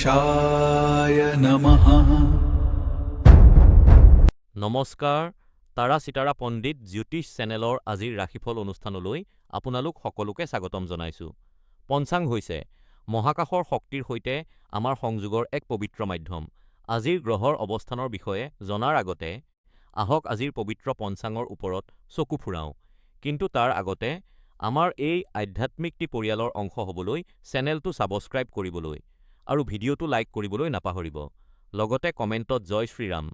गणेशाय नमः। নমস্কাৰ, তাৰা চিতাৰা পণ্ডিত জ্যোতিষ চেনেলৰ আজিৰ ৰাশিফল অনুষ্ঠানলৈ আপোনালোক সকলোকে স্বাগতম জনাইছো। পঞ্চাং হৈছে মহাকাশৰ শক্তিৰ সৈতে আমাৰ সংযোগৰ এক পবিত্ৰ মাধ্যম। আজিৰ গ্ৰহৰ অৱস্থানৰ বিষয়ে জনাৰ আগতে আহক আজিৰ পবিত্ৰ পঞ্চাঙৰ ওপৰত চকু ফুৰাওঁ। কিন্তু তাৰ আগতে আমাৰ এই আধ্যাত্মিকটি পৰিয়ালৰ অংশ হ'বলৈ চেনেলটো ছাবস্ক্ৰাইব কৰিবলৈ আৰু ভিডিঅ'টো লাইক কৰিবলৈ নাপাহৰিব। লগতে কমেণ্টত জয় শ্ৰীৰাম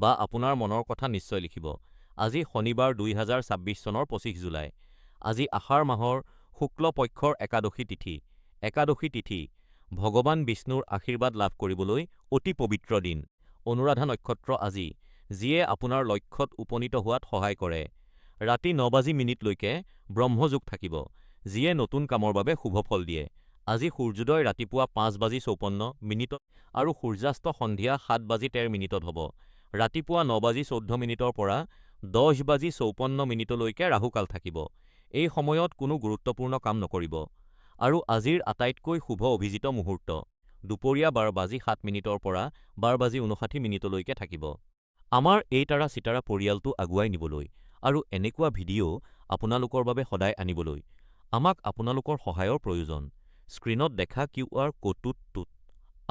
বা আপোনাৰ মনৰ কথা নিশ্চয় লিখিব। আজি শনিবাৰ 2026 চনৰ 25 জুলাই। আজি আষাৰ মাহৰ শুক্ল পক্ষৰ একাদশী তিথি। একাদশী তিথি ভগৱান বিষ্ণুৰ আশীৰ্বাদ লাভ কৰিবলৈ অতি পবিত্ৰ দিন। অনুৰাধা নক্ষত্ৰ আজি, যিয়ে আপোনাৰ লক্ষ্যত উপনীত হোৱাত সহায় কৰে। ৰাতি 9:00 লৈকে ব্ৰহ্মযোগ থাকিব, যিয়ে নতুন কামৰ বাবে শুভ ফল দিয়ে। আজি সূৰ্যোদয় ৰাতিপুৱা 5:54 আৰু সূৰ্যাস্ত সন্ধিয়া 7:13 হ'ব। ৰাতিপুৱা 9:14 পৰা 10:54 লৈকে ৰাহুকাল থাকিব। এই সময়ত কোনো গুৰুত্বপূৰ্ণ কাম নকৰিব। আৰু আজিৰ আটাইতকৈ শুভ অভিজিত মুহূৰ্ত দুপৰীয়া 12:07 পৰা 12:59 লৈকে থাকিব। আমাৰ এই তাৰা চিতাৰা পৰিয়ালটো আগুৱাই নিবলৈ আৰু এনেকুৱা ভিডিঅ' আপোনালোকৰ বাবে সদায় আনিবলৈ আমাক আপোনালোকৰ সহায়ৰ প্ৰয়োজন। স্ক্ৰীনত দেখা QR ক'ডটোত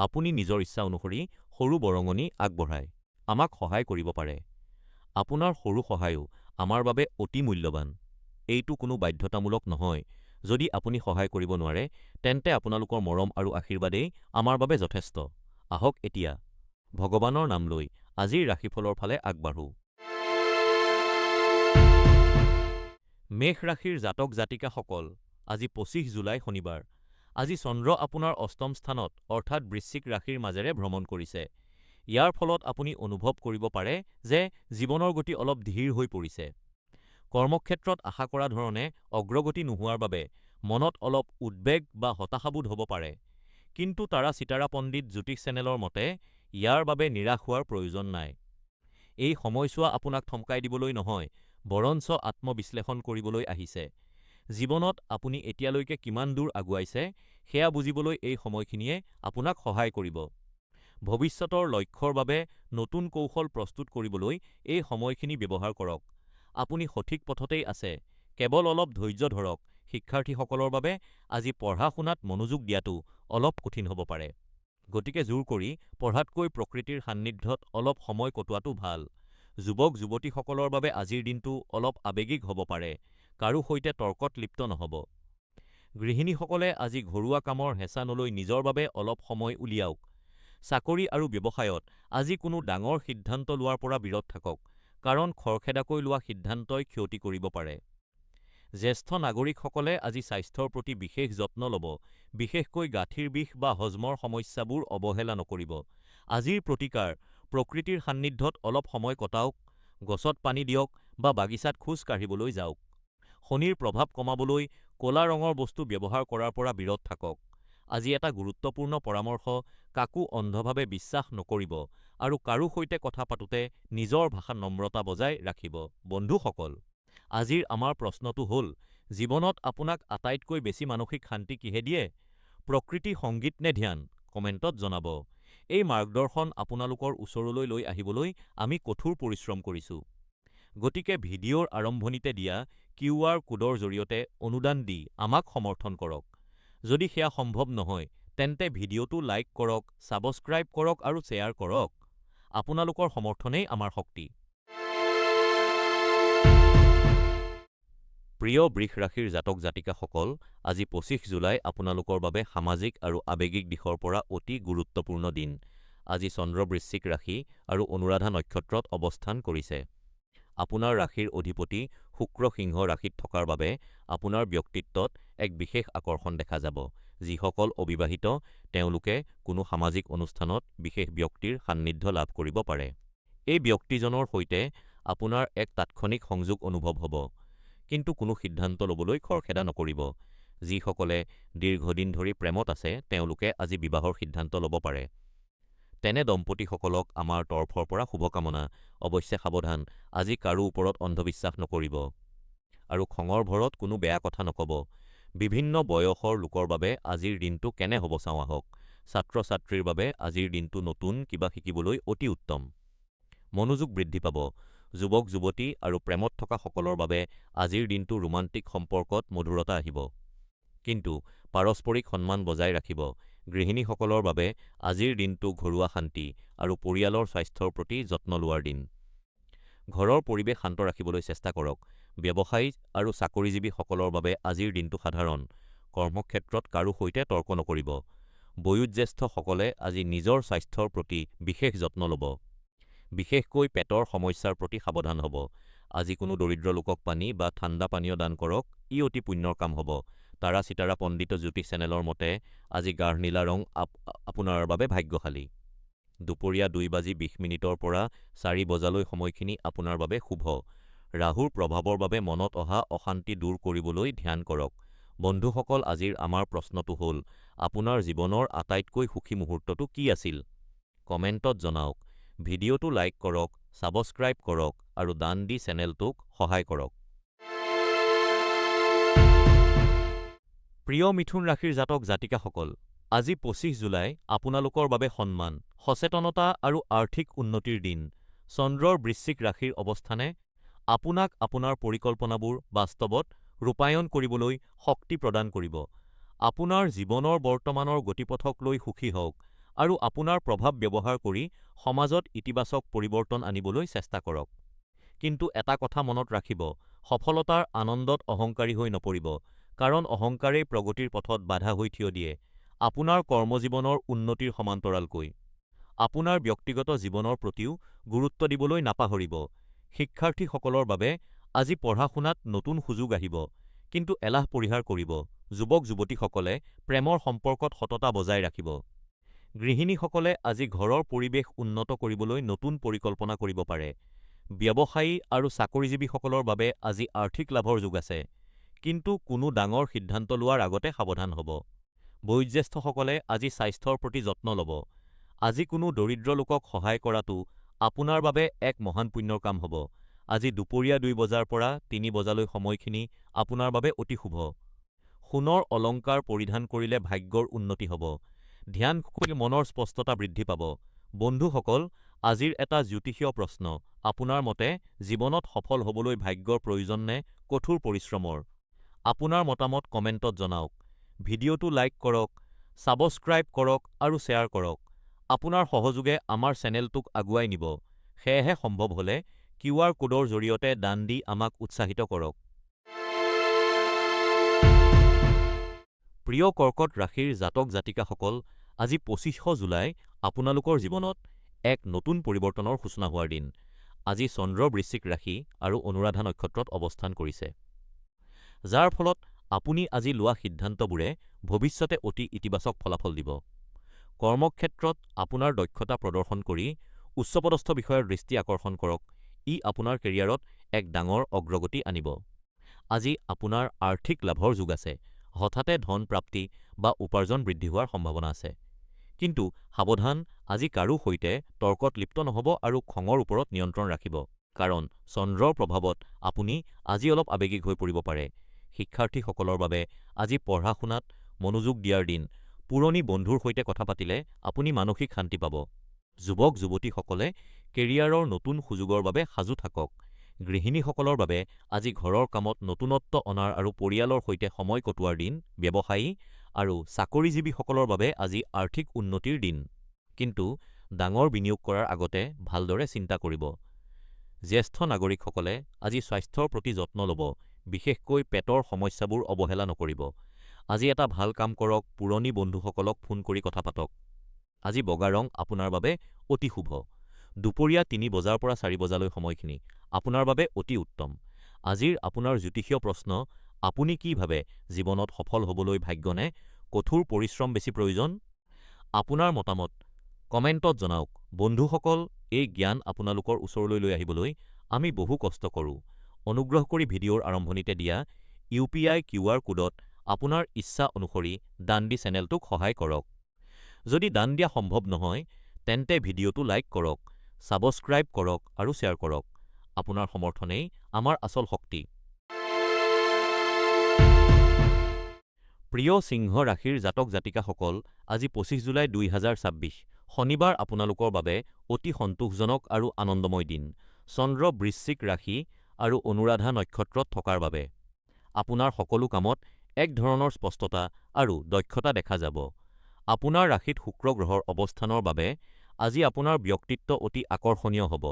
আপুনি নিজৰ ইচ্ছা অনুসৰি সৰু বৰঙণি আগবঢ়াই আমাক সহায় কৰিব পাৰে। আপোনাৰ সৰু সহায়ো আমাৰ বাবে অতি মূল্যৱান। এইটো কোনো বাধ্যতামূলক নহয়। যদি আপুনি সহায় কৰিব নোৱাৰে, তেন্তে আপোনালোকৰ মৰম আৰু আশীৰ্বাদেই আমাৰ বাবে যথেষ্ট। আহক এতিয়া ভগৱানৰ নাম লৈ আজিৰ ৰাশিফলৰ ফালে আগবাঢ়ো। মেষ ৰাশিৰ জাতক জাতিকাসকল, আজি 25 জুলাই শনিবাৰ। আজি চন্দ্ৰ আপোনাৰ অষ্টম স্থানত অৰ্থাৎ বৃশ্চিক ৰাশিৰ মাজেৰে ভ্ৰমণ কৰিছে। ইয়াৰ ফলত আপুনি অনুভৱ কৰিব পাৰে যে জীৱনৰ গতি অলপ ধীৰ হৈ পৰিছে। কৰ্মক্ষেত্ৰত আশা কৰা ধৰণে অগ্ৰগতি নোহোৱাৰ বাবে মনত অলপ উদ্বেগ বা হতাশাবোধ হ'ব পাৰে। কিন্তু তাৰা চিতাৰা পণ্ডিত জ্যোতিষ চেনেলৰ মতে ইয়াৰ বাবে নিৰাশ হোৱাৰ প্ৰয়োজন নাই। এই সময়ছোৱা আপোনাক থমকাই দিবলৈ নহয়, বৰঞ্চ আত্মবিশ্লেষণ কৰিবলৈ আহিছে। জীৱনত আপুনি এতিয়ালৈকে কিমান দূৰ আগুৱাইছে সেয়া বুজিবলৈ এই সময়খিনিয়ে আপোনাক সহায় কৰিব। ভৱিষ্যতৰ লক্ষ্যৰ বাবে নতুন কৌশল প্ৰস্তুত কৰিবলৈ এই সময়খিনি ব্যৱহাৰ কৰক। আপুনি সঠিক পথতেই আছে, কেৱল অলপ ধৈৰ্য ধৰক। শিক্ষাৰ্থীসকলৰ বাবে আজি পঢ়া-শুনাত মনোযোগ দিয়াটো অলপ কঠিন হ'ব পাৰে। গতিকে জোৰ কৰি পঢ়াতকৈ প্ৰকৃতিৰ সান্নিধ্যত অলপ সময় কটোৱাটো ভাল। যুৱক-যুৱতীসকলৰ বাবে আজিৰ দিনটো অলপ আৱেগিক হ'ব পাৰে। কাৰো সৈতে তৰ্কত লিপ্ত নহ'ব। গৃহিণীসকলে আজি ঘৰুৱা কামৰ হেঁচা নলৈ নিজৰ বাবে অলপ সময় উলিয়াওক। চাকৰি আৰু ব্যৱসায়ত আজি কোনো ডাঙৰ সিদ্ধান্ত লোৱাৰ পৰা বিৰত থাকক, কাৰণ খৰখেদাকৈ লোৱা সিদ্ধান্তই ক্ষতি কৰিব পাৰে। জ্যেষ্ঠ নাগৰিকসকলে আজি স্বাস্থ্যৰ প্ৰতি বিশেষ যত্ন ল'ব, বিশেষকৈ গাঁঠিৰ বিষ বা হজমৰ সমস্যাবোৰ অৱহেলা নকৰিব। আজিৰ প্ৰতিকাৰ প্ৰকৃতিৰ সান্নিধ্যত অলপ সময় কটাওক, গছত পানী দিয়ক বা বাগিচাত খোজ কাঢ়িবলৈ যাওক। শনিৰ প্ৰভাৱ কমাবলৈ ক'লা ৰঙৰ বস্তু ব্যৱহাৰ কৰাৰ পৰা বিৰত থাকক। আজি এটা গুৰুত্বপূৰ্ণ পৰামৰ্শ, কাকো অন্ধভাৱে বিশ্বাস নকৰিব আৰু কাৰো সৈতে কথা পাতোতে নিজৰ ভাষাত নম্ৰতা বজাই ৰাখিব। বন্ধুসকল, আজিৰ আমাৰ প্ৰশ্নটো হ'ল, জীৱনত আপোনাক আটাইতকৈ বেছি মানসিক শান্তি কিহে দিয়ে? প্ৰকৃতি, সংগীত নে ধ্যান? কমেণ্টত জনাব। এই মাৰ্গদৰ্শন আপোনালোকৰ ওচৰলৈ লৈ আহিবলৈ আমি কঠোৰ পৰিশ্ৰম কৰিছো। গতিকে ভিডিঅ'ৰ আৰম্ভণিতে দিয়া QR কোডৰ জৰিয়তে অনুদান দি আমাক সমৰ্থন কৰক। যদি সেয়া সম্ভৱ নহয়, তেন্তে ভিডিঅ'টো লাইক কৰক, ছাবস্ক্ৰাইব কৰক আৰু শ্বেয়াৰ কৰক। আপোনালোকৰ সমৰ্থনেই আমাৰ শক্তি। প্ৰিয় বৃষ ৰাশিৰ জাতক জাতিকাসকল, আজি 25 জুলাই আপোনালোকৰ বাবে সামাজিক আৰু আৱেগিক দিশৰ পৰা অতি গুৰুত্বপূৰ্ণ দিন। আজি চন্দ্ৰ বৃশ্চিক ৰাশি আৰু অনুৰাধা নক্ষত্ৰত অৱস্থান কৰিছে। আপোনাৰ ৰাশিৰ অধিপতি শুক্ৰ সিংহ ৰাশিত থকাৰ বাবে আপোনাৰ ব্যক্তিত্বত এক বিশেষ আকৰ্ষণ দেখা যাব। যিসকল অবিবাহিত তেওঁলোকে কোনো সামাজিক অনুষ্ঠানত বিশেষ ব্যক্তিৰ সান্নিধ্য লাভ কৰিব পাৰে। এই ব্যক্তিজনৰ সৈতে আপোনাৰ এক তাৎক্ষণিক সংযোগ অনুভৱ হ'ব, কিন্তু কোনো সিদ্ধান্ত ল'বলৈ খৰখেদা নকৰিব। যিসকলে দীৰ্ঘদিন ধৰি প্ৰেমত আছে তেওঁলোকে আজি বিবাহৰ সিদ্ধান্ত ল'ব পাৰে। তেনে দম্পতীসকলক আমাৰ তৰফৰ পৰা শুভকামনা। অৱশ্যে সাৱধান, আজি কাৰো ওপৰত অন্ধবিশ্বাস নকৰিব আৰু খঙৰ ভৰত কোনো বেয়া কথা নক'ব। বিভিন্ন বয়সৰ লোকৰ বাবে আজিৰ দিনটো কেনে হ'ব চাওঁ আহক। ছাত্ৰ-ছাত্ৰীৰ বাবে আজিৰ দিনটো নতুন কিবা শিকিবলৈ অতি উত্তম। মনোযোগ বৃদ্ধি পাব। যুৱক-যুৱতী আৰু প্ৰেমত থকা সকলৰ বাবে আজিৰ দিনটো ৰোমান্টিক সম্পৰ্কত মধুৰতা আহিব। কিন্তু পাৰস্পৰিক সন্মান বজাই ৰাখিব। গৃহিণীসকলৰ বাবে আজিৰ দিনটো ঘৰুৱা শান্তি আৰু পৰিয়ালৰ স্বাস্থ্যৰ প্ৰতি যত্ন লোৱাৰ দিন। ঘৰৰ পৰিৱেশ শান্ত ৰাখিবলৈ চেষ্টা কৰক। ব্যৱসায়ী আৰু চাকৰিজীৱীসকলৰ বাবে আজিৰ দিনটো সাধাৰণ। কৰ্মক্ষেত্ৰত কাৰো সৈতে তৰ্ক নকৰিব। বয়োজ্যেষ্ঠসকলে আজি নিজৰ স্বাস্থ্যৰ প্ৰতি বিশেষ যত্ন ল'ব। বিশেষকৈ পেটৰ সমস্যাৰ প্ৰতি সাৱধান হ'ব। আজি কোনো দৰিদ্ৰ লোকক পানী বা ঠাণ্ডা পানীয় দান কৰক, ই অতি পুণ্যৰ কাম হ'ব। তাৰা চিতাৰা পণ্ডিত জ্যোতিষ চেনেলৰ মতে আজি গাঢ় নীলা ৰং আপোনাৰ বাবে ভাগ্যশালী। দুপৰীয়া 2:20 পৰা 4 বজালৈ সময়খিনি আপোনাৰ বাবে শুভ। ৰাহুৰ প্ৰভাৱৰ বাবে মনত অহা অশান্তি দূৰ কৰিবলৈ ধ্যান কৰক। বন্ধুসকল, আজিৰ আমাৰ প্ৰশ্নটো হ'ল, আপোনাৰ জীৱনৰ আটাইতকৈ সুখী মুহূৰ্তটো কি আছিল? কমেণ্টত জনাওক। ভিডিঅ'টো লাইক কৰক, ছাবস্ক্ৰাইব কৰক আৰু দান দি চেনেলটোক সহায় কৰক। প্ৰিয় মিথুন ৰাশিৰ জাতক জাতিকাসকল, আজি 25 জুলাই আপোনালোকৰ বাবে সন্মান, সচেতনতা আৰু আৰ্থিক উন্নতিৰ দিন। চন্দ্ৰৰ বৃশ্চিক ৰাশিৰ অৱস্থানে আপোনাক আপোনাৰ পৰিকল্পনাবোৰ বাস্তৱত ৰূপায়ণ কৰিবলৈ শক্তি প্ৰদান কৰিব। আপোনাৰ জীৱনৰ বৰ্তমানৰ গতিপথক লৈ সুখী হওক আৰু আপোনাৰ প্ৰভাৱ ব্যৱহাৰ কৰি সমাজত ইতিবাচক পৰিৱৰ্তন আনিবলৈ চেষ্টা কৰক। কিন্তু এটা কথা মনত ৰাখিব, সফলতাৰ আনন্দত অহংকাৰী হৈ নপৰিব, কাৰণ অহংকাৰেই প্ৰগতিৰ পথত বাধা হৈ থিয় দিয়ে। আপোনাৰ কৰ্মজীৱনৰ উন্নতিৰ সমান্তৰালকৈ আপোনাৰ ব্যক্তিগত জীৱনৰ প্ৰতিও গুৰুত্ব দিবলৈ নাপাহৰিব। শিক্ষাৰ্থীসকলৰ বাবে আজি পঢ়া-শুনাত নতুন সুযোগ আহিব, কিন্তু এলাহ পৰিহাৰ কৰিব। যুৱক-যুৱতীসকলে প্ৰেমৰ সম্পৰ্কত সততা বজাই ৰাখিব। গৃহিণীসকলে আজি ঘৰৰ পৰিৱেশ উন্নত কৰিবলৈ নতুন পৰিকল্পনা কৰিব পাৰে। ব্যৱসায়ী আৰু চাকৰিজীৱীসকলৰ বাবে আজি আৰ্থিক লাভৰ যোগ আছে, কিন্তু কোনো ডাঙৰ সিদ্ধান্ত লোৱাৰ আগতে সাৱধান হ'ব। বয়োজ্যেষ্ঠসকলে আজি স্বাস্থ্যৰ প্ৰতি যত্ন ল'ব। আজি কোনো দৰিদ্ৰ লোকক সহায় কৰাটো আপোনাৰ বাবে এক মহান পুণ্যৰ কাম হ'ব। আজি দুপৰীয়া 2 বজাৰ পৰা 3 বজালৈ সময়খিনি আপোনাৰ বাবে অতি শুভ। সোণৰ অলংকাৰ পৰিধান কৰিলে ভাগ্যৰ উন্নতি হ'ব। ধ্যান কৰিলে মনৰ স্পষ্টতা বৃদ্ধি পাব। বন্ধুসকল, আজিৰ এটা জ্যোতিষীয় প্ৰশ্ন, আপোনাৰ মতে জীৱনত সফল হ'বলৈ ভাগ্যৰ প্ৰয়োজন নে কঠোৰ পৰিশ্ৰমৰ? আপোনাৰ মতামত কমেণ্টত জনাওক। ভিডিঅ'টো লাইক কৰক, ছাবস্ক্ৰাইব কৰক আৰু শ্বেয়াৰ কৰক। আপোনাৰ সহযোগে আমাৰ চেনেলটোক আগুৱাই নিব। সেয়েহে সম্ভৱ হ'লে QR কোডৰ জৰিয়তে দান দি আমাক উৎসাহিত কৰক। প্ৰিয় কৰ্কট ৰাশিৰ জাতক জাতিকাসকল, আজি 25 জুলাই আপোনালোকৰ জীৱনত এক নতুন পৰিৱৰ্তনৰ সূচনা হোৱাৰ দিন। আজি চন্দ্ৰ বৃশ্চিক ৰাশি আৰু অনুৰাধা নক্ষত্ৰত অৱস্থান কৰিছে, যাৰ ফলত আপুনি আজি লোৱা সিদ্ধান্তবোৰে ভৱিষ্যতে অতি ইতিবাচক ফলাফল দিব। কৰ্মক্ষেত্ৰত আপোনাৰ দক্ষতা প্ৰদৰ্শন কৰি উচ্চপদস্থ বিষয়ৰ দৃষ্টি আকৰ্ষণ কৰক। ই আপোনাৰ কেৰিয়াৰত এক ডাঙৰ অগ্ৰগতি আনিব। আজি আপোনাৰ আৰ্থিক লাভৰ যোগ আছে। হঠাতে ধন প্ৰাপ্তি বা উপাৰ্জন বৃদ্ধি হোৱাৰ সম্ভাৱনা আছে। কিন্তু সাৱধান, আজি কাৰো সৈতে তৰ্কত লিপ্ত নহ'ব আৰু খঙৰ ওপৰত নিয়ন্ত্ৰণ ৰাখিব, কাৰণ চন্দ্ৰৰ প্ৰভাৱত আপুনি আজি অলপ আৱেগিক হৈ পৰিব পাৰে। শিক্ষাৰ্থীসকলৰ বাবে আজি পঢ়া-শুনাত মনোযোগ দিয়াৰ দিন। পুৰণি বন্ধুৰ সৈতে কথা পাতিলে আপুনি মানসিক শান্তি পাব। যুৱক-যুৱতীসকলে কেৰিয়াৰৰ নতুন সুযোগৰ বাবে সাজু থাকক। গৃহিণীসকলৰ বাবে আজি ঘৰৰ কামত নতুনত্ব অনাৰ আৰু পৰিয়ালৰ সৈতে সময় কটোৱাৰ দিন। ব্যৱসায়ী আৰু চাকৰিজীৱীসকলৰ বাবে আজি আৰ্থিক উন্নতিৰ দিন, কিন্তু ডাঙৰ বিনিয়োগ কৰাৰ আগতে ভালদৰে চিন্তা কৰিব। জ্যেষ্ঠ নাগৰিকসকলে আজি স্বাস্থ্যৰ প্ৰতি যত্ন ল'ব, বিশেষকৈ পেটৰ সমস্যাবোৰ অৱহেলা নকৰিব। আজি এটা ভাল কাম কৰক, পুৰণি বন্ধুসকলক ফোন কৰি কথা পাতক। আজি বগা ৰং আপোনাৰ বাবে অতি শুভ। দুপৰীয়া 3 বজাৰ পৰা 4 বজালৈ সময়খিনি আপোনাৰ বাবে অতি উত্তম। আজিৰ আপোনাৰ জ্যোতিষীয় প্ৰশ্ন, আপুনি কি ভাবে, জীৱনত সফল হ'বলৈ ভাগ্য নে কঠোৰ পৰিশ্ৰম বেছি প্ৰয়োজন? আপোনাৰ মতামত কমেণ্টত জনাওক। বন্ধুসকল, এই জ্ঞান আপোনালোকৰ ওচৰলৈ লৈ আহিবলৈ আমি বহু কষ্ট কৰোঁ। অনুগ্ৰহ কৰি ভিডিঅ'ৰ আৰম্ভণিতে দিয়া UPI QR কোডত আপোনাৰ ইচ্ছা অনুসৰি দান দি চেনেলটোক সহায় কৰক। যদি দান দিয়া সম্ভৱ নহয়, তেন্তে ভিডিঅ'টো লাইক কৰক, ছাবস্ক্ৰাইব কৰক আৰু শ্বেয়াৰ কৰক। আপোনাৰ সমৰ্থনেই আমাৰ আচল শক্তি। প্ৰিয় সিংহ ৰাশিৰ জাতক জাতিকাসকল, আজি ২৫ জুলাই ২০২৬ শনিবাৰ আপোনালোকৰ বাবে অতি সন্তোষজনক আৰু আনন্দময় দিন। চন্দ্ৰ বৃশ্চিক ৰাশি আৰু অনুৰাধা নক্ষত্ৰত থকাৰ বাবে আপোনাৰ সকলো কামত এক ধৰণৰ স্পষ্টতা আৰু দক্ষতা দেখা যাব। আপোনাৰ ৰাশিত শুক্ৰ গ্ৰহৰ অৱস্থানৰ বাবে আজি আপোনাৰ ব্যক্তিত্ব অতি আকৰ্ষণীয় হ'ব।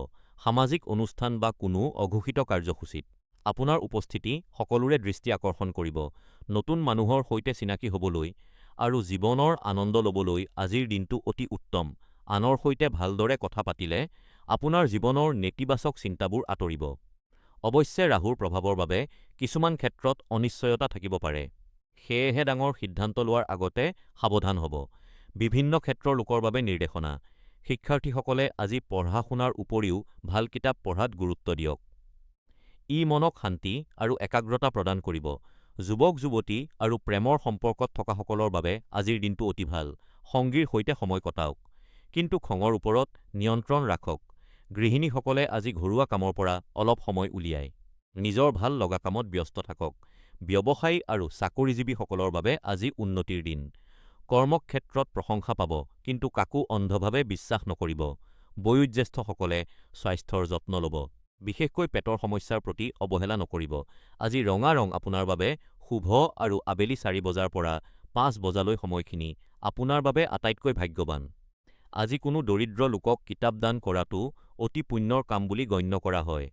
সামাজিক অনুষ্ঠান বা কোনো অঘোষিত কাৰ্যসূচীত আপোনাৰ উপস্থিতি সকলোৰে দৃষ্টি আকৰ্ষণ কৰিব। নতুন মানুহৰ সৈতে চিনাকি হ'বলৈ আৰু জীৱনৰ আনন্দ ল'বলৈ আজিৰ দিনটো অতি উত্তম। আনৰ সৈতে ভালদৰে কথা পাতিলে আপোনাৰ জীৱনৰ নেতিবাচক চিন্তাবোৰ আঁতৰিব। অৱশ্যে ৰাহুৰ প্ৰভাৱৰ বাবে কিছুমান ক্ষেত্ৰত অনিশ্চয়তা থাকিব পাৰে। সেয়েহে ডাঙৰ সিদ্ধান্ত লোৱাৰ আগতে সাৱধান হ'ব। বিভিন্ন ক্ষেত্ৰৰ লোকৰ বাবে নিৰ্দেশনা। শিক্ষাৰ্থীসকলে আজি পঢ়া-শুনাৰ উপৰিও ভাল কিতাপ পঢ়াত গুৰুত্ব দিয়ক। ই মনক শান্তি আৰু একাগ্ৰতা প্ৰদান কৰিব। যুৱক-যুৱতী আৰু প্ৰেমৰ সম্পৰ্কত থকাসকলৰ বাবে আজিৰ দিনটো অতি ভাল। সংগীৰ সৈতে সময় কটাওক, কিন্তু খঙৰ ওপৰত নিয়ন্ত্ৰণ ৰাখক। গৃহিণীসকলে আজি ঘৰুৱা কামৰ পৰা অলপ সময় উলিয়াই নিজৰ ভাল লগা কামত ব্যস্ত থাকক। ব্যৱসায়ী আৰু চাকৰিজীৱীসকলৰ বাবে আজি উন্নতিৰ দিন। কৰ্মক্ষেত্ৰত প্ৰশংসা পাব, কিন্তু কাকো অন্ধভাৱে বিশ্বাস নকৰিব। বয়োজ্যেষ্ঠসকলে স্বাস্থ্যৰ যত্ন ল'ব, বিশেষকৈ পেটৰ সমস্যাৰ প্ৰতি অৱহেলা নকৰিব। আজি ৰঙা ৰং আপোনাৰ বাবে শুভ আৰু আবেলি ৪ বজাৰ পৰা ৫ বজালৈ সময়খিনি আপোনাৰ বাবে আটাইতকৈ ভাগ্যৱান। আজি কোনো দৰিদ্ৰ লোকক কিতাপ দান কৰাটো অতি পুণ্যৰ কাম বুলি গণ্য কৰা হয়।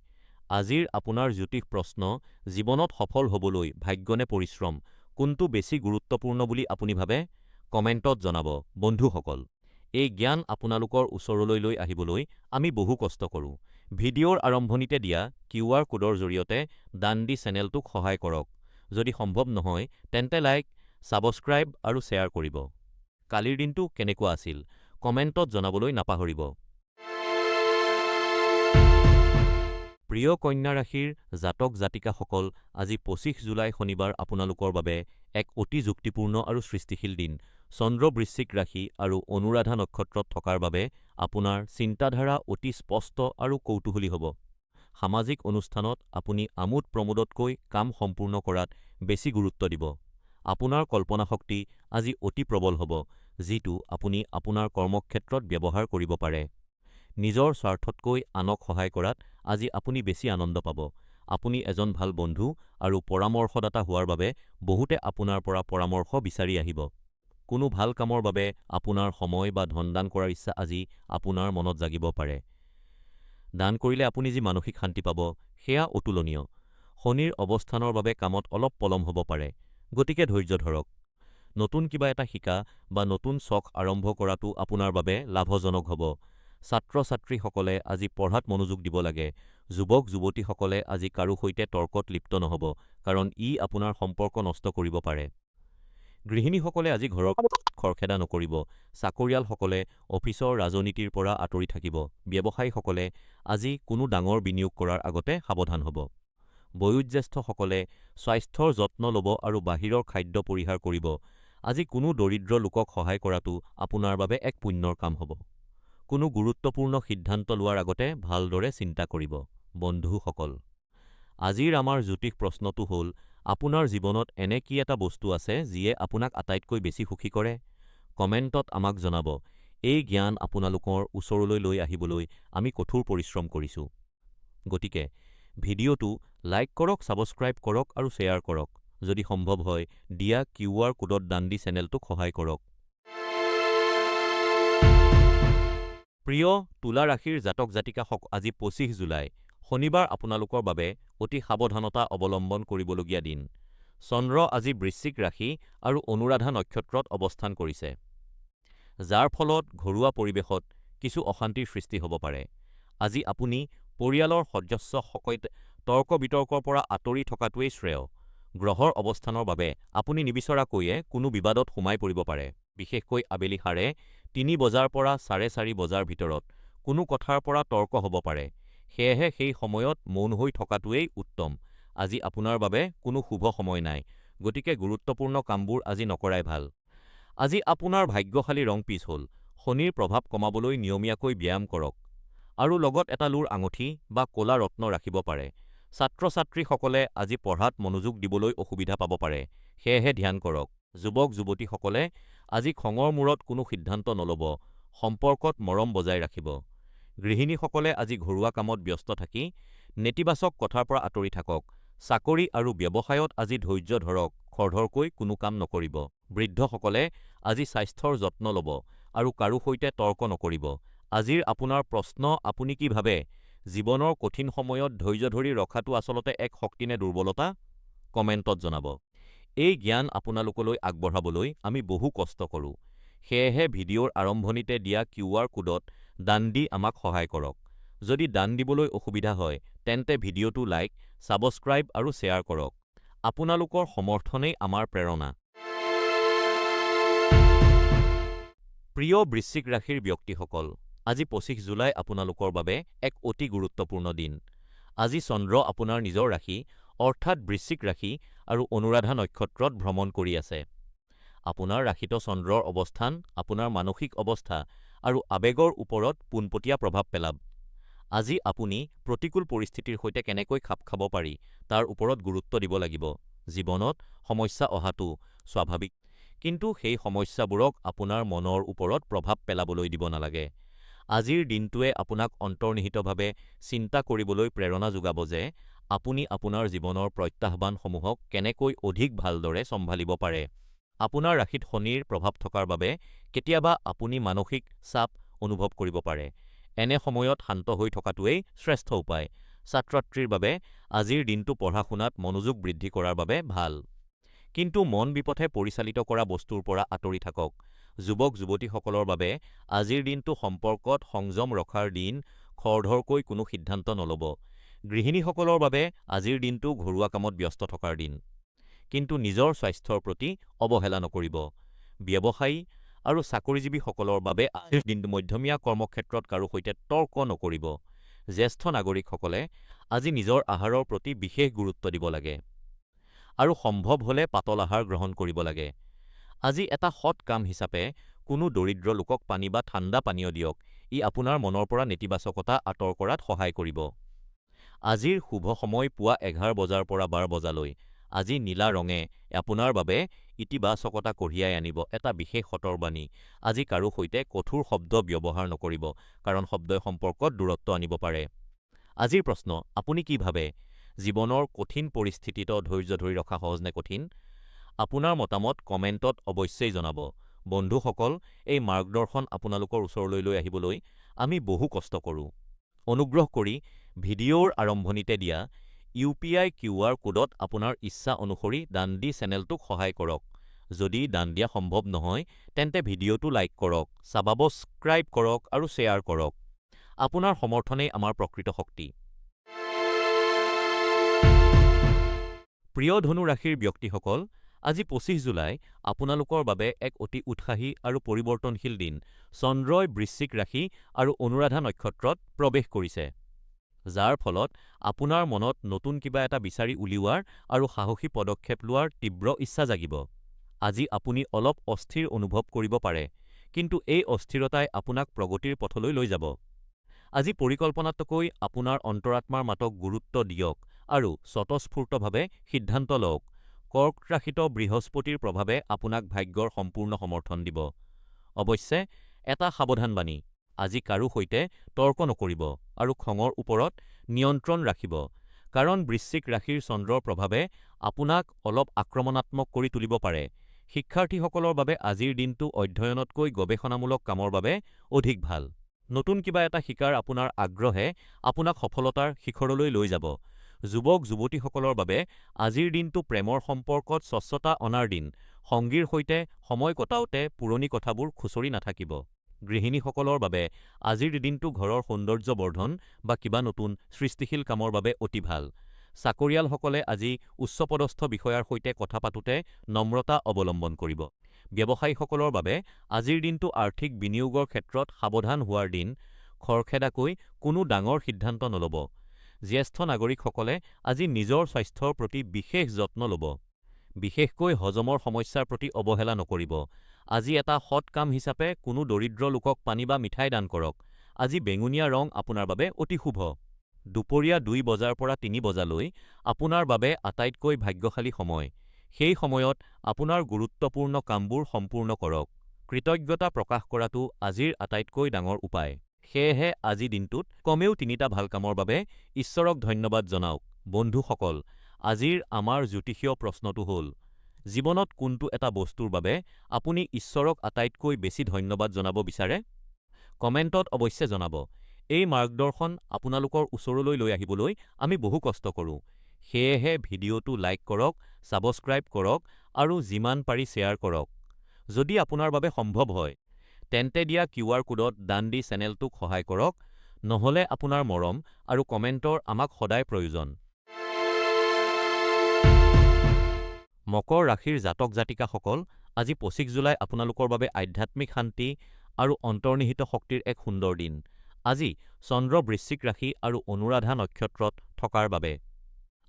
আজিৰ আপোনাৰ জ্যোতিষ প্ৰশ্ন: জীৱনত সফল হ'বলৈ ভাগ্য নে পৰিশ্ৰম, কোনটো বেছি গুৰুত্বপূৰ্ণ বুলি আপুনি ভাবে? কমেণ্টত জনাব। বন্ধুসকল, এই জ্ঞান আপোনালোকৰ ওচৰলৈ লৈ আহিবলৈ আমি বহু কষ্ট কৰোঁ। ভিডিঅ'ৰ আৰম্ভণিতে দিয়া QR কোডৰ জৰিয়তে দান দি চেনেলটোক সহায় কৰক। যদি সম্ভৱ নহয় তেন্তে লাইক, ছাবস্ক্ৰাইব আৰু শ্বেয়াৰ কৰিব। কালিৰ দিনটো কেনেকুৱা আছিল কমেণ্টত জনাবলৈ নাপাহৰিব। প্ৰিয় কন্যা ৰাশিৰ জাতক জাতিকাসকল, আজি ২৫ জুলাই শনিবাৰ আপোনালোকৰ বাবে এক অতি যুক্তিপূৰ্ণ আৰু সৃষ্টিশীল দিন। চন্দ্ৰ বৃশ্চিক ৰাশি আৰু অনুৰাধা নক্ষত্ৰত থকাৰ বাবে আপোনাৰ চিন্তাধাৰা অতি স্পষ্ট আৰু কৌতূহলী হ'ব। সামাজিক অনুষ্ঠানত আপুনি আমোদ-প্ৰমোদতকৈ কাম সম্পূৰ্ণ কৰাত বেছি গুৰুত্ব দিব। আপোনাৰ কল্পনা শক্তি আজি অতি প্ৰবল হ'ব, যিটো আপুনি আপোনাৰ কৰ্মক্ষেত্ৰত ব্যৱহাৰ কৰিব পাৰে। নিজৰ স্বাৰ্থতকৈ আনক সহায় কৰাত আজি আপুনি বেছি আনন্দ পাব। আপুনি এজন ভাল বন্ধু আৰু পৰামৰ্শদাতা হোৱাৰ বাবে বহুতে আপোনাৰ পৰা পৰামৰ্শ বিচাৰি আহিব। কোনো ভাল কামৰ বাবে আপোনাৰ সময় বা ধন দান কৰাৰ ইচ্ছা আজি আপোনাৰ মনত জাগিব পাৰে। দান কৰিলে আপুনি যি মানসিক শান্তি পাব, সেয়া অতুলনীয়। শনিৰ অৱস্থানৰ বাবে কামত অলপ পলম হ'ব পাৰে, গতিকে ধৈৰ্য ধৰক। নতুন কিবা এটা শিকা বা নতুন চখ আৰম্ভ কৰাটো আপোনাৰ বাবে লাভজনক হ'ব। ছাত্ৰ-ছাত্ৰীসকলে আজি পঢ়াত মনোযোগ দিব লাগে। যুৱক-যুৱতীসকলে আজি কাৰো সৈতে তৰ্কত লিপ্ত নহ'ব, কাৰণ ই আপোনাৰ সম্পৰ্ক নষ্ট কৰিব পাৰে। গৃহিণীসকলে আজি ঘৰৰ খৰখেদা নকৰিব। চাকৰিয়ালসকলে অফিচৰ ৰাজনীতিৰ পৰা আঁতৰি থাকিব। ব্যৱসায়ীসকলে আজি কোনো ডাঙৰ বিনিয়োগ কৰাৰ আগতে সাৱধান হ'ব। বয়োজ্যেষ্ঠসকলে স্বাস্থ্যৰ যত্ন ল'ব আৰু বাহিৰৰ খাদ্য পৰিহাৰ কৰিব। আজি কোনো দৰিদ্ৰ লোকক সহায় কৰাটো আপোনাৰ বাবে এক পুণ্যৰ কাম হ'ব। কোনো গুৰুত্বপূৰ্ণ সিদ্ধান্ত লোৱাৰ আগতে ভালদৰে চিন্তা কৰিব। বন্ধুসকল, আজিৰ আমাৰ জ্যোতিষ প্ৰশ্নটো হ'ল: আপোনাৰ জীৱনত এনে কি এটা বস্তু আছে যিয়ে আপোনাক আটাইতকৈ বেছি সুখী কৰে? কমেণ্টত আমাক জনাব। এই জ্ঞান আপোনালোকৰ ওচৰলৈ লৈ আহিবলৈ আমি কঠোৰ পৰিশ্ৰম কৰিছোঁ। গতিকে ভিডিঅ'টো লাইক কৰক, ছাবস্ক্ৰাইব কৰক আৰু শ্বেয়াৰ কৰক। যদি সম্ভৱ হয় দিয়া QR কোডত দান দি চেনেলটোক সহায় কৰক। প্ৰিয় তুলা ৰাশিৰ জাতক জাতিকাসকল, আজি ২৫ জুলাই শনিবাৰ আপোনালোকৰ বাবে অতি সাৱধানতা অৱলম্বন কৰিবলগীয়া দিন। চন্দ্ৰ আজি বৃশ্চিক ৰাশি আৰু অনুৰাধা নক্ষত্ৰত অৱস্থান কৰিছে, যাৰ ফলত ঘৰুৱা পৰিৱেশত কিছু অশান্তিৰ সৃষ্টি হ'ব পাৰে। আজি আপুনি পৰিয়ালৰ সদস্যৰ সৈতে তৰ্ক-বিতৰ্কৰ পৰা আঁতৰি থকাটোৱেই শ্ৰেয়। গ্ৰহৰ অৱস্থানৰ বাবে আপুনি নিবিচৰাকৈয়ে কোনো বিবাদত সোমাই পৰিব পাৰে। বিশেষকৈ আবেলি ৩:৩০ বজাৰ পৰা ৪:৩০ বজাৰ ভিতৰত কোনো কথাৰ পৰা তৰ্ক হ'ব পাৰে। সেয়েহে সেই সময়ত মৌন হৈ থকাটোৱেই উত্তম। আজি আপোনাৰ বাবে কোনো শুভ সময় নাই, গতিকে গুৰুত্বপূৰ্ণ কামবোৰ আজি নকৰাই ভাল। আজি আপোনাৰ ভাগ্যশালী ৰং পিচ হ'ল। শনিৰ প্ৰভাৱ কমাবলৈ নিয়মীয়াকৈ ব্যায়াম কৰক আৰু লগত এটা লুৰ আঙুঠি বা ক'লা ৰত্ন ৰাখিব পাৰে। ছাত্ৰ-ছাত্ৰীসকলে আজি পঢ়াত মনোযোগ দিবলৈ অসুবিধা পাব পাৰে, সেয়েহে ধ্যান কৰক। যুৱক-যুৱতীসকলে আজি খঙৰ মূৰত কোনো সিদ্ধান্ত নল'ব, সম্পৰ্কত মৰম বজাই ৰাখিব। গৃহিণীসকলে আজি ঘৰুৱা কামত ব্যস্ত থাকি নেতিবাচক কথাৰ পৰা আঁতৰি থাকক। চাকৰি আৰু ব্যৱসায়ত আজি ধৈৰ্য ধৰক, খৰধৰকৈ কোনো কাম নকৰিব। বৃদ্ধসকলে আজি স্বাস্থ্যৰ যত্ন ল'ব আৰু কাৰো সৈতে তৰ্ক নকৰিব। আজিৰ আপোনাৰ প্ৰশ্ন, আপুনি কি ভাবে? জীৱনৰ কঠিন সময়ত ধৈৰ্য ধৰি ৰখাটো আচলতে এক শক্তি নে দুৰ্বলতা? কমেণ্টত জনাব। এই জ্ঞান আপোনালোকলৈ আগবঢ়াবলৈ আমি বহু কষ্ট কৰোঁ। সেয়েহে ভিডিঅ'ৰ আৰম্ভণিতে দিয়া QR কোডত দান দি আমাক সহায় কৰক। যদি দান দিবলৈ অসুবিধা হয়, তেন্তে ভিডিঅ'টো লাইক, ছাবস্ক্ৰাইব আৰু শ্বেয়াৰ কৰক। আপোনালোকৰ সমৰ্থনেই আমাৰ প্ৰেৰণা। প্ৰিয় বৃশ্চিক ৰাশিৰ ব্যক্তিসকল, আজি ২৫ জুলাই আপোনালোকৰ বাবে এক অতি গুৰুত্বপূৰ্ণ দিন। আজি চন্দ্ৰ আপোনাৰ নিজৰ ৰাশি, অৰ্থাৎ বৃশ্চিক ৰাশি আৰু অনুৰাধা নক্ষত্ৰত ভ্ৰমণ কৰি আছে। আপোনাৰ ৰাশিত চন্দ্ৰৰ অৱস্থান আপোনাৰ মানসিক অৱস্থা আৰু আৱেগৰ ওপৰত পোনপটীয়া প্ৰভাৱ পেলাব। আজি আপুনি প্ৰতিকূল পৰিস্থিতিৰ সৈতে কেনেকৈ খাপ খাব পাৰি তাৰ ওপৰত গুৰুত্ব দিব লাগিব। জীৱনত সমস্যা অহাটো স্বাভাৱিক, কিন্তু সেই সমস্যাবোৰক আপোনাৰ মনৰ ওপৰত প্ৰভাৱ পেলাবলৈ দিব নালাগে। আজিৰ দিনটোৱে আপোনাক অন্তৰ্নিহিতভাৱে চিন্তা কৰিবলৈ প্ৰেৰণা যোগাব যে আপুনি আপোনাৰ জীৱনৰ প্ৰত্যাহ্বানসমূহক কেনেকৈ অধিক ভালদৰে চম্ভালিব পাৰে। আপোনাৰ ৰাশিত শনিৰ প্ৰভাৱ থকাৰ বাবে কেতিয়াবা আপুনি মানসিক চাপ অনুভৱ কৰিব পাৰে। এনে সময়ত শান্ত হৈ থকাটোৱেই শ্ৰেষ্ঠ উপায়। ছাত্ৰ-ছাত্ৰীৰ বাবে আজিৰ দিনটো পঢ়া-শুনাত মনোযোগ বৃদ্ধি কৰাৰ বাবে ভাল। কিন্তু মন বিপথে পৰিচালিত কৰা বস্তুৰ পৰা আঁতৰি থাকক। যুৱক-যুৱতীসকলৰ বাবে আজিৰ দিনটো সম্পৰ্কত সংযম ৰখাৰ দিন, খৰধৰকৈ কোনো সিদ্ধান্ত নল'ব। গৃহিণীসকলৰ বাবে আজিৰ দিনটো ঘৰুৱা কামত ব্যস্ত থকাৰ দিন। কিন্তু নিজৰ স্বাস্থ্যৰ প্ৰতি অৱহেলা নকৰিব। ব্যৱসায়ী আৰু চাকৰিজীৱীসকলৰ বাবে আজিৰ দিনটো মধ্যমীয়া, কৰ্মক্ষেত্ৰত কাৰো সৈতে তৰ্ক নকৰিব। জ্যেষ্ঠ নাগৰিকসকলে আজি নিজৰ আহাৰৰ প্ৰতি বিশেষ গুৰুত্ব দিব লাগে আৰু সম্ভৱ হ'লে পাতল আহাৰ গ্ৰহণ কৰিব লাগে। আজি এটা সৎ কাম হিচাপে কোনো দৰিদ্ৰ লোকক পানী বা ঠাণ্ডা পানীয় দিয়ক। ই আপোনাৰ মনৰ পৰা নেতিবাচকতা আঁতৰ কৰাত সহায় কৰিব। আজিৰ শুভ সময় পুৱা ১১ বজাৰ পৰা ১২ বজালৈ। আজি নীলা ৰঙে আপোনাৰ বাবে ইতিবাচকতা কঢ়িয়াই আনিব। এটা বিশেষ সতৰ্কবাণী, আজি কাৰো সৈতে কঠোৰ শব্দ ব্যৱহাৰ নকৰিব, কাৰণ শব্দই সম্পৰ্কত দূৰত্ব আনিব পাৰে। আজিৰ প্ৰশ্ন, আপুনি কি ভাবে? জীৱনৰ কঠিন পৰিস্থিতিত ধৈৰ্য ধৰি ৰখা সহজ নে কঠিন? আপোনাৰ মতামত কমেণ্টত অৱশ্যেই জনাব। বন্ধুসকল, এই মাৰ্গদৰ্শন আপোনালোকৰ ওচৰলৈ লৈ আহিবলৈ আমি বহু কষ্ট কৰোঁ। অনুগ্ৰহ কৰি ভিডিঅ'ৰ আৰম্ভণিতে দিয়া UPI QR কোডত আপোনাৰ ইচ্ছা অনুসৰি দান দি চেনেলটোক সহায় কৰক। যদি দান দিয়া সম্ভৱ নহয়, তেন্তে ভিডিঅ'টো লাইক কৰক, ছাবস্ক্ৰাইব কৰক আৰু শ্বেয়াৰ কৰক। আপোনাৰ সমৰ্থনেই আমাৰ প্ৰকৃত শক্তি। প্ৰিয় ধনু ৰাশিৰ ব্যক্তিসকল, আজি ২৫ জুলাই আপোনালোকৰ বাবে এক অতি উৎসাহী আৰু পৰিৱৰ্তনশীল দিন। চন্দ্ৰই বৃশ্চিক ৰাশি আৰু অনুৰাধা নক্ষত্ৰত প্ৰৱেশ কৰিছে, যাৰ ফলত আপোনাৰ মনত নতুন কিবা এটা বিচাৰি উলিওৱাৰ আৰু সাহসী পদক্ষেপ লোৱাৰ তীব্ৰ ইচ্ছা জাগিব। আজি আপুনি অলপ অস্থিৰ অনুভৱ কৰিব পাৰে, কিন্তু এই অস্থিৰতাই আপোনাক প্ৰগতিৰ পথলৈ লৈ যাব। আজি পৰিকল্পনাতকৈ আপোনাৰ অন্তৰাত্মাৰ মাতক গুৰুত্ব দিয়ক আৰু স্বতঃস্ফূৰ্তভাৱে সিদ্ধান্ত লওক। কৰ্ক ৰাশিত বৃহস্পতিৰ প্ৰভাৱে আপোনাক ভাগ্যৰ সম্পূৰ্ণ সমৰ্থন দিব। অৱশ্যে, এটা সাৱধানবাণী, আজি কাৰো সৈতে তৰ্ক নকৰিব আৰু খঙৰ ওপৰত নিয়ন্ত্ৰণ ৰাখিব, কাৰণ বৃশ্চিক ৰাশিৰ চন্দ্ৰৰ প্ৰভাৱে আপোনাক অলপ আক্ৰমণাত্মক কৰি তুলিব পাৰে। শিক্ষাৰ্থীসকলৰ বাবে আজিৰ দিনটো অধ্যয়নতকৈ গৱেষণামূলক কামৰ বাবে অধিক ভাল। নতুন কিবা এটা শিকাৰ আপোনাৰ আগ্ৰহে আপোনাক সফলতাৰ শিখৰলৈ লৈ যাব। যুৱক-যুৱতীসকলৰ বাবে আজিৰ দিনটো প্ৰেমৰ সম্পৰ্কত স্বচ্ছতা অনাৰ দিন। সংগীৰ সৈতে সময় কটাওঁতে পুৰণি কথাবোৰ খুচৰি নাথাকিব। গৃহিণীসকলৰ বাবে আজিৰ দিনটো ঘৰৰ সৌন্দৰ্য বৰ্ধন বা কিবা নতুন সৃষ্টিশীল কামৰ বাবে অতি ভাল। চাকৰিয়ালসকলে আজি উচ্চপদস্থ বিষয়াৰ সৈতে কথা পাতোতে নম্ৰতা অৱলম্বন কৰিব। ব্যৱসায়ীসকলৰ বাবে আজিৰ দিনটো আৰ্থিক বিনিয়োগৰ ক্ষেত্ৰত সাৱধান হোৱাৰ দিন। খৰখেদাকৈ কোনো ডাঙৰ সিদ্ধান্ত নল'ব। জ্যেষ্ঠ নাগৰিকসকলে আজি নিজৰ স্বাস্থ্যৰ প্ৰতি বিশেষ যত্ন ল'ব। বিশেষকৈ হজমৰ সমস্যাৰ প্ৰতি অৱহেলা নকৰিব। আজি এটা সৎ কাম হিচাপে কোনো দৰিদ্ৰ লোকক পানী বা মিঠাই দান কৰক। আজি বেঙুনীয়া ৰং আপোনাৰ বাবে অতি শুভ। দুপৰীয়া ২ বজাৰ পৰা ৩ বজালৈ আপোনাৰ বাবে আটাইতকৈ ভাগ্যশালী সময়। সেই সময়ত আপোনাৰ গুৰুত্বপূৰ্ণ কামবোৰ সম্পূৰ্ণ কৰক। কৃতজ্ঞতা প্ৰকাশ কৰাটো আজিৰ আটাইতকৈ ডাঙৰ উপায়। সেয়েহে আজি দিনটোত কমেও ৩টা ভাল কামৰ বাবে ঈশ্বৰক ধন্যবাদ জনাওক। বন্ধুসকল, আজিৰ আমাৰ জ্যোতিষীয় প্ৰশ্নটো হ'ল, জীৱনত কোনটো এটা বস্তুৰ বাবে আপুনি ঈশ্বৰক আটাইতকৈ বেছি ধন্যবাদ জনাব বিচাৰে? কমেণ্টত অৱশ্যে জনাব। এই মাৰ্গদৰ্শন আপোনালোকৰ ওচৰলৈ লৈ আহিবলৈ আমি বহু কষ্ট কৰোঁ। সেয়েহে ভিডিঅ'টো লাইক কৰক, ছাবস্ক্ৰাইব কৰক আৰু যিমান পাৰি শ্বেয়াৰ কৰক। যদি আপোনাৰ বাবে সম্ভৱ হয়, তেন্তে দিয়া কিউআৰ কোডত দান দি চেনেলটোক সহায় কৰক। নহ'লে আপোনাৰ মৰম আৰু কমেণ্টৰ আমাক সদায় প্ৰয়োজন। মকৰ ৰাশিৰ জাতক জাতিকাসকল, আজি ২৫ জুলাই আপোনালোকৰ বাবে আধ্যাত্মিক শান্তি আৰু অন্তৰ্নিহিত শক্তিৰ এক সুন্দৰ দিন। আজি চন্দ্ৰ বৃশ্চিক ৰাশি আৰু অনুৰাধা নক্ষত্ৰত থকাৰ বাবে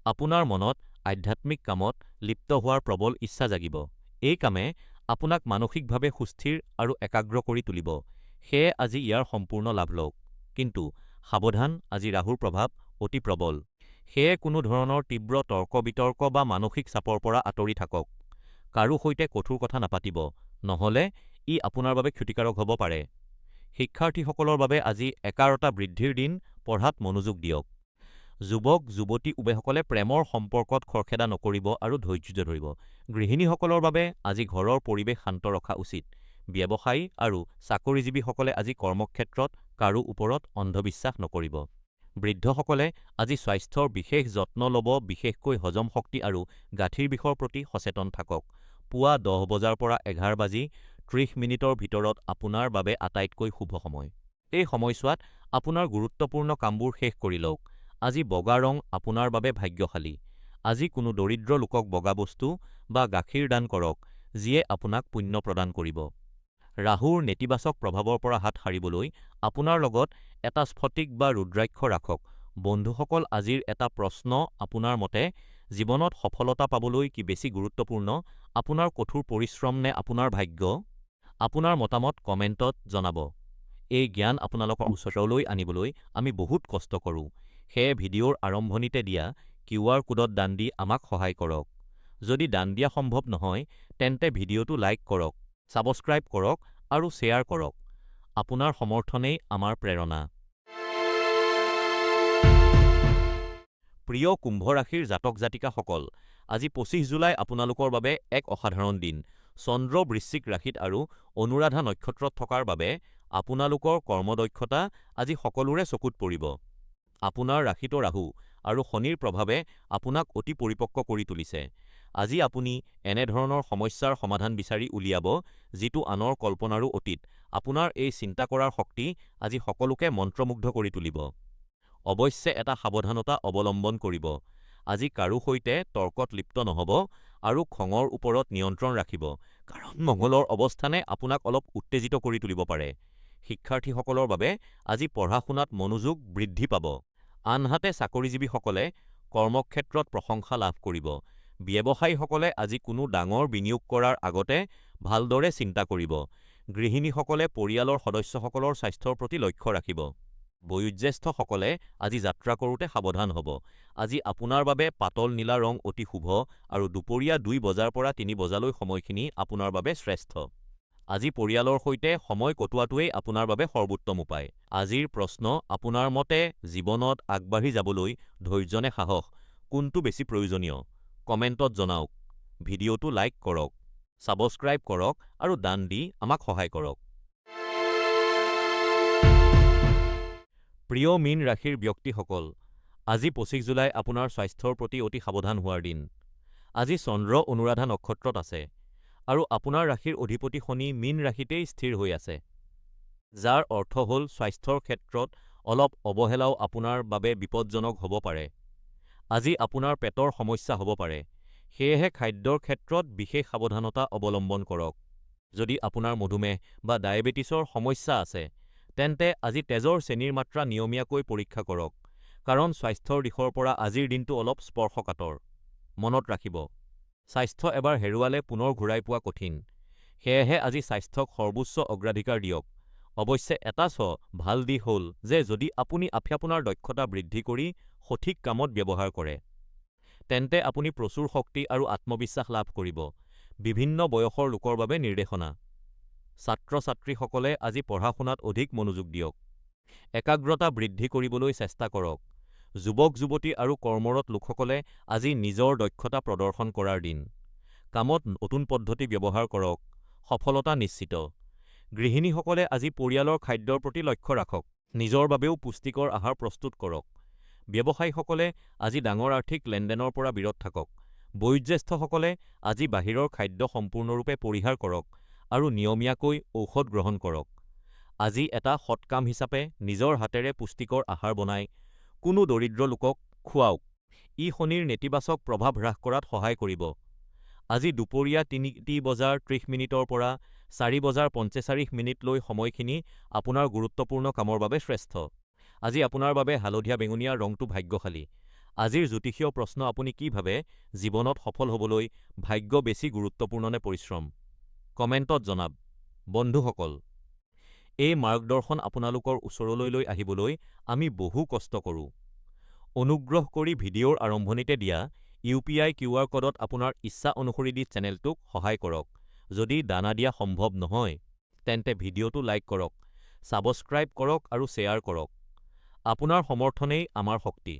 আপোনাৰ মনত আধ্যাত্মিক কামত লিপ্ত হোৱাৰ প্ৰবল ইচ্ছা জাগিব। এই কামে আপোনাক মানসিকভাৱে সুস্থিৰ আৰু একাগ্ৰ কৰি তুলিব। সেয়ে আজি ইয়াৰ সম্পূৰ্ণ লাভ লওক। কিন্তু সাৱধান, আজি ৰাহুৰ প্ৰভাৱ অতি প্ৰবল। সেয়ে কোনো ধৰণৰ তীব্ৰ তৰ্ক-বিতৰ্ক বা মানসিক চাপৰ পৰা আঁতৰি থাকক। কাৰো সৈতে কঠোৰ কথা নাপাতিব, নহ'লে ই আপোনাৰ বাবে ক্ষতিকাৰক হ'ব পাৰে। শিক্ষাৰ্থীসকলৰ বাবে আজি একাৰতা বৃদ্ধিৰ দিন, পঢ়াত মনোযোগ দিয়ক। যুৱক-যুৱতী উভয়সকলে প্ৰেমৰ সম্পৰ্কত খৰখেদা নকৰিব আৰু ধৈৰ্য্য ধৰিব। গৃহিণীসকলৰ বাবে আজি ঘৰৰ পৰিৱেশ শান্ত ৰখা উচিত। ব্যৱসায়ী আৰু চাকৰিজীৱীসকলে আজি কৰ্মক্ষেত্ৰত কাৰো ওপৰত অন্ধবিশ্বাস নকৰিব। বৃদ্ধসকলে আজি স্বাস্থ্যৰ বিশেষ যত্ন ল'ব, বিশেষকৈ হজম শক্তি আৰু গাঁঠিৰ বিষৰ প্ৰতি সচেতন থাকক। পুৱা ১০ বজাৰ পৰা ১১:৩০ ভিতৰত আপোনাৰ বাবে আটাইতকৈ শুভ সময়। এই সময়ছোৱাত আপোনাৰ গুৰুত্বপূৰ্ণ কামবোৰ শেষ কৰি লওক। আজি বগা ৰং আপোনাৰ বাবে ভাগ্যশালী। আজি কোনো দৰিদ্ৰ লোকক বগা বস্তু বা গাখীৰ দান কৰক, যিয়ে আপোনাক পুণ্য প্ৰদান কৰিব। ৰাহুৰ নেতিবাচক প্ৰভাৱৰ পৰা হাত সাৰিবলৈ আপোনাৰ লগত এটা স্ফটিক বা ৰুদ্ৰাক্ষ ৰাখক। বন্ধুসকল, আজিৰ এটা প্ৰশ্ন, আপোনাৰ মতে জীৱনত সফলতা পাবলৈ কি বেছি গুৰুত্বপূৰ্ণ, আপোনাৰ কঠোৰ পৰিশ্ৰম নে আপোনাৰ ভাগ্য? আপোনাৰ মতামত কমেণ্টত জনাব। এই জ্ঞান আপোনালোকৰ ওচৰলৈ আনিবলৈ আমি বহুত কষ্ট কৰোঁ। সেয়ে ভিডিঅ'ৰ আৰম্ভণিতে দিয়া কিউআৰ কোডত দান দি আমাক সহায় কৰক। যদি দান দিয়া সম্ভৱ নহয়, তেন্তে ভিডিঅ'টো লাইক কৰক, ছাবস্ক্ৰাইব কৰক আৰু শ্বেয়াৰ কৰক। আপোনাৰ সমৰ্থনেই আমাৰ প্ৰেৰণা। প্ৰিয় কুম্ভ ৰাশিৰ জাতক জাতিকাসকল, আজি ২৫ জুলাই আপোনালোকৰ বাবে এক অসাধাৰণ দিন। চন্দ্ৰ বৃশ্চিক ৰাশিত আৰু অনুৰাধা নক্ষত্ৰত থকাৰ বাবে আপোনালোকৰ কৰ্মদক্ষতা আজি সকলোৰে চকুত পৰিব। আপোনাৰ ৰাশিতো ৰাহু আৰু শনিৰ প্ৰভাৱে আপোনাক অতি পৰিপক্ক কৰি তুলিছে। আজি আপুনি এনেধৰণৰ সমস্যাৰ সমাধান বিচাৰি উলিয়াব, যিটো আনৰ কল্পনাৰো অতীত। আপোনাৰ এই চিন্তা কৰাৰ শক্তি আজি সকলোকে মন্ত্ৰমুগ্ধ কৰি তুলিব। অৱশ্যে এটা সাৱধানতা অৱলম্বন কৰিব। আজি কাৰো সৈতে তৰ্কত লিপ্ত নহ'ব আৰু খঙৰ ওপৰত নিয়ন্ত্ৰণ ৰাখিব, কাৰণ মঙ্গলৰ অৱস্থানে আপোনাক অলপ উত্তেজিত কৰি তুলিব পাৰে। শিক্ষাৰ্থীসকলৰ বাবে আজি পঢ়া-শুনাত মনোযোগ বৃদ্ধি পাব। আনহাতে চাকৰিজীৱীসকলে কৰ্মক্ষেত্ৰত প্ৰশংসা লাভ কৰিব। ব্যৱসায়ীসকলে আজি কোনো ডাঙৰ বিনিয়োগ কৰাৰ আগতে ভালদৰে চিন্তা কৰিব। গৃহিণীসকলে পৰিয়ালৰ সদস্যসকলৰ স্বাস্থ্যৰ প্ৰতি লক্ষ্য ৰাখিব। বয়োজ্যেষ্ঠসকলে আজি যাত্ৰা কৰোঁতে সাৱধান হ'ব। আজি আপোনাৰ বাবে পাতল নীলা ৰং অতি শুভ আৰু দুপৰীয়া ২ বজাৰ পৰা ৩ বজালৈ সময়খিনি আপোনাৰ বাবে শ্ৰেষ্ঠ। আজি পৰিয়ালৰ সৈতে সময় কটোৱাটোৱেই আপোনাৰ বাবে সৰ্বোত্তম উপায়। আজিৰ প্ৰশ্ন, আপোনাৰ মতে জীৱনত আগবাঢ়ি যাবলৈ ধৈৰ্য নে সাহস, কোনটো বেছি প্ৰয়োজনীয়? কমেণ্টত জনাওক। ভিডিঅ'টো লাইক কৰক, ছাবস্ক্ৰাইব কৰক আৰু দান দি আমাক সহায় কৰক। প্ৰিয় মীন ৰাশিৰ ব্যক্তিসকল, আজি ২৫ জুলাই আপোনাৰ স্বাস্থ্যৰ প্ৰতি অতি সাৱধান হোৱাৰ দিন। আজি চন্দ্ৰ অনুৰাধা নক্ষত্ৰত আছে আৰু আপোনাৰ ৰাশিৰ অধিপতি শনি মীন ৰাশিতেই স্থিৰ হৈ আছে, যাৰ অৰ্থ হ'ল স্বাস্থ্যৰ ক্ষেত্ৰত অলপ অৱহেলাও আপোনাৰ বাবে বিপদজনক হ'ব পাৰে। আজি আপোনাৰ পেটৰ সমস্যা হ'ব পাৰে, সেয়েহে খাদ্যৰ ক্ষেত্ৰত বিশেষ সাৱধানতা অৱলম্বন কৰক। যদি আপোনাৰ মধুমেহ বা ডায়েবেটিছৰ সমস্যা আছে, তেন্তে আজি তেজৰ চেনিৰ মাত্ৰা নিয়মীয়াকৈ পৰীক্ষা কৰক, কাৰণ স্বাস্থ্যৰ দিশৰ পৰা আজিৰ দিনটো অলপ স্পৰ্শকাতৰ। মনত ৰাখিব, স্বাস্থ্য এবাৰ হেৰুৱালে পুনৰ ঘূৰাই পোৱা কঠিন। সেয়েহে আজি স্বাস্থ্যক সৰ্বোচ্চ অগ্ৰাধিকাৰ দিয়ক। অৱশ্যে এটা ভাল দিশ হ'ল যে যদি আপুনি আপোনাৰ দক্ষতা বৃদ্ধি কৰি সঠিক কামত ব্যৱহাৰ কৰে, তেন্তে আপুনি প্ৰচুৰ শক্তি আৰু আত্মবিশ্বাস লাভ কৰিব। বিভিন্ন বয়সৰ লোকৰ বাবে নিৰ্দেশনা। ছাত্ৰ-ছাত্ৰীসকলে আজি পঢ়া-শুনাত অধিক মনোযোগ দিয়ক। একাগ্ৰতা বৃদ্ধি কৰিবলৈ চেষ্টা কৰক। যুৱক-যুৱতী আৰু কৰ্মৰত লোকসকলে আজি নিজৰ দক্ষতা প্ৰদৰ্শন কৰাৰ দিন। কামত নতুন পদ্ধতি ব্যৱহাৰ কৰক, সফলতা নিশ্চিত। গৃহিণীসকলে আজি পৰিয়ালৰ খাদ্যৰ প্ৰতি লক্ষ্য ৰাখক। নিজৰ বাবেও পুষ্টিকৰ আহাৰ প্ৰস্তুত কৰক। ব্যৱসায়ীসকলে আজি ডাঙৰ আৰ্থিক লেনদেনৰ পৰা বিৰত থাকক। বয়োজ্যেষ্ঠসকলে আজি বাহিৰৰ খাদ্য সম্পূৰ্ণৰূপে পৰিহাৰ কৰক আৰু নিয়মীয়াকৈ ঔষধ গ্ৰহণ কৰক। আজি এটা সৎ কাম হিচাপে নিজৰ হাতেৰে পুষ্টিকৰ আহাৰ বনাই কোনো দৰিদ্ৰ লোকক খুৱাওক। ই শনিৰ নেতিবাচক প্ৰভাৱ হ্ৰাস কৰাত সহায় কৰিব। আজি দুপৰীয়া ৩:৩০ পৰা ৪:৪৫ সময়খিনি আপোনাৰ গুৰুত্বপূৰ্ণ কামৰ বাবে শ্ৰেষ্ঠ। আজি আপোনাৰ বাবে হালধীয়া-বেঙুনীয়া ৰংটো ভাগ্যশালী। আজিৰ জ্যোতিষীয় প্ৰশ্ন: আপুনি কি ভাবে, জীৱনত সফল হ'বলৈ ভাগ্য বেছি গুৰুত্বপূৰ্ণ নে পৰিশ্ৰম? কমেণ্টত জনাব। বন্ধুসকল, এই মাৰ্গদৰ্শন আপোনালোকৰ ওচৰলৈ লৈ আহিবলৈ আমি বহু কষ্ট কৰোঁ। অনুগ্ৰহ কৰি ভিডিঅ'ৰ আৰম্ভণিতে দিয়া ইউ.পি.আই. কিউআৰ ক'ডত আপোনাৰ ইচ্ছা অনুসৰি দি চেনেলটোক সহায় কৰক। যদি দান দিয়া সম্ভৱ নহয়, তেন্তে ভিডিঅ'টো লাইক কৰক, ছাবস্ক্ৰাইব কৰক আৰু শ্বেয়াৰ কৰক। আপোনাৰ সমৰ্থনেই আমাৰ শক্তি।